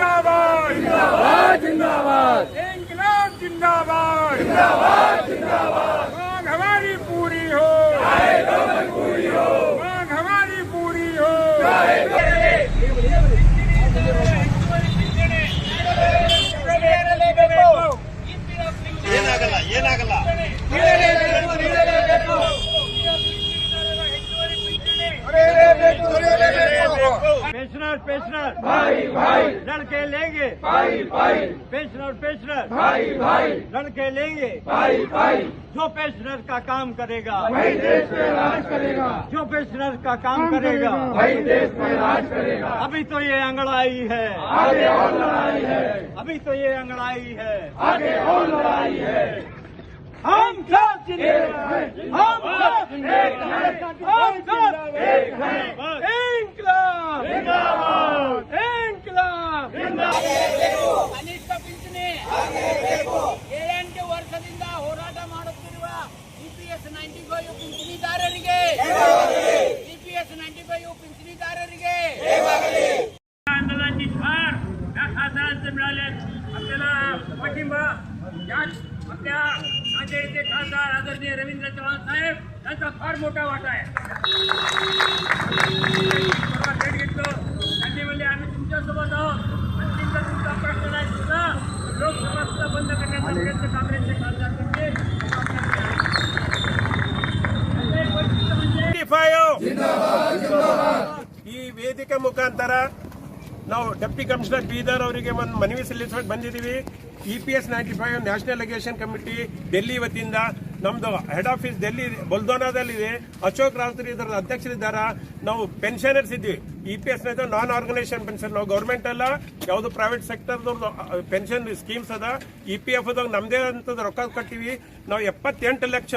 जिंदाबाद जिंदाबाद जिंदाबाद इंकलाब जिंदाबाद जिंदाबाद जिंदाबाद मांग हमारी पूरी हो मांग हमारी पूरी हो ಏನಾಗಲ್ಲ ಏನಾಗಲ್ಲ पेंशनर पेंशनर भाई भाई लड़के लेंगे भाई भाई पेंशनर पेंशनर भाई भाई लड़के लेंगे भाई भाई जो पेंशनर का काम करेगा वही देश में राज करेगा जो पेंशनर का काम करेगा वही देश में राज करेगा अभी तो ये अंगड़ाई है आगे और लड़ाई है अभी तो ये अंगड़ाई है आगे और लड़ाई है हम सब एक हैं हम सब एक हैं हम सब एक हैं इंकलाब जिंदाबाद इंकलाब जिंदाबाद ಕನಿಷ್ಠ ಪಿಂಚಣಿ 7 ವರ್ಷದಿಂದ ಹೋರಾಟ ಮಾಡುತ್ತಿರುವ ಇಪಿಎಸ್ 95 ಪಿಂಚಣಿದಾರರಿಗೆ ಇಪಿಎಸ್ 95 ಪಿಂಚಣಿದಾರರಿಗೆ आंदोलनाची धार या खासदारांचे मिळाले आपल्याला पाठिंबा यात आपल्या माझे इथे खासदार आदरणीय रवींद्र चव्हाण साहेब यांचा फार मोठा वाटा आहे. भेट घेतलो त्यांनी म्हणले आम्ही तुमच्यासोबत आहोत आणि तुमचा प्रश्न नाही सुद्धा लोकसभा सुद्धा बंद करण्याचा प्रयत्न काँग्रेसचे खासदार करते. ಈ ವೇದಿಕೆ ಮುಖಾಂತರ ನಾವು ಡೆಪ್ಟಿ ಕಮಿಷನರ್ ಬೀದರ್ ಅವರಿಗೆ ಒಂದು ಮನವಿ ಸಲ್ಲಿಸೋಕೆ ಬಂದಿದ್ದೀವಿ. EPS 95 ನ್ಯಾಷನಲ್ ಲೆಗಿಸ್ಲೇಷನ್ ಕಮಿಟಿ ಡೆಲ್ಲಿ ವತಿಯಿಂದ ನಮ್ದು ಹೆಡ್ ಆಫೀಸ್ ಡೆಲ್ಲಿ ಬಲ್ದೋನಾದಲ್ಲಿದೆ. ಅಶೋಕ್ ರಾವ್ತರಿ ಇದರ ಅಧ್ಯಕ್ಷರಿದ್ದಾರೆ. ನಾವು ಪೆನ್ಷನರ್ಸ್ ಇದ್ವಿ. EPS ನಾನ್ ಆರ್ಗನೈಸೇಷನ್ ಪೆನ್ಷನ್ ನಾವು ಗೌರ್ಮೆಂಟ್ ಅಲ್ಲ ಯಾವುದು ಪ್ರೈವೇಟ್ ಸೆಕ್ಟರ್ ಪೆನ್ಷನ್ ಸ್ಕೀಮ್ಸ್ ಅದ. EPF ನಮ್ದೇ ಅಂತದ ರೊಕ್ಕ ಕಟ್ಟಿವಿ. ನಾವು 78 ಲಕ್ಷ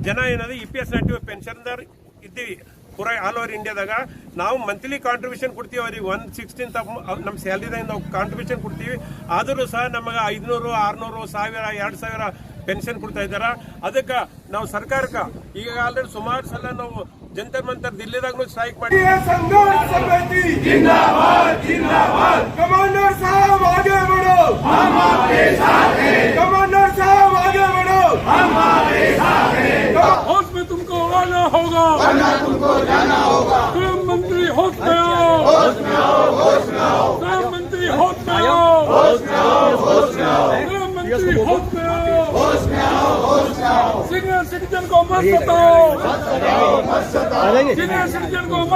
ಜನ ಏನದ EPS 95 ಪೆನ್ಷನ್ದಾರ್ ಇದ್ದೀವಿ ಪೂರಾ ಆಲ್ ಓವರ್ ಇಂಡಿಯಾದಾಗ. ನಾವು ಮಂತ್ಲಿ ಕಾಂಟ್ರಿಬ್ಯೂಷನ್ ಕೊಡ್ತೀವಿ ಅವ್ರಿಗೆ 1/16 ನಮ್ಮ ಸ್ಯಾಲರಿದಾಗ ನಾವು ಕಾಂಟ್ರಿಬ್ಯೂಷನ್ ಕೊಡ್ತೀವಿ. ಆದರೂ ಸಹ ನಮಗೆ 500, 600, 1000, 2000 ಪೆನ್ಷನ್ ಕೊಡ್ತಾ ಇದ್ದಾರೆ. ಅದಕ್ಕೆ ನಾವು ಸರ್ಕಾರಕ್ಕೆ ಈಗ ಆಲ್ರೆಡಿ ಸುಮಾರು ಸಲ ನಾವು ಜಂತರ್ ಮಂತರ್ ದಿಲ್ಲಿದಾಗೂ ಸ್ಟ್ರೈಕ್ ಮಾಡಿ संघर्ष समिति जिंदाबाद जिंदाबाद कमांडर साहब आगे बढ़ो हम आपके साथ हैं कमांडर साहब आगे बढ़ो हम आपके साथ हैं होश में तुमको आना होगा वरना तुमको जाना होगा गृह मंत्री होश में आओ होश में आओ होश में आओ गृह मंत्री होश में आओ होश में आओ होश में आओ गृह मंत्री होश में आओ होश में आओ होश में आओ सीनियर सिटीजन को मत सताओ सीनियर सिटीजन को मत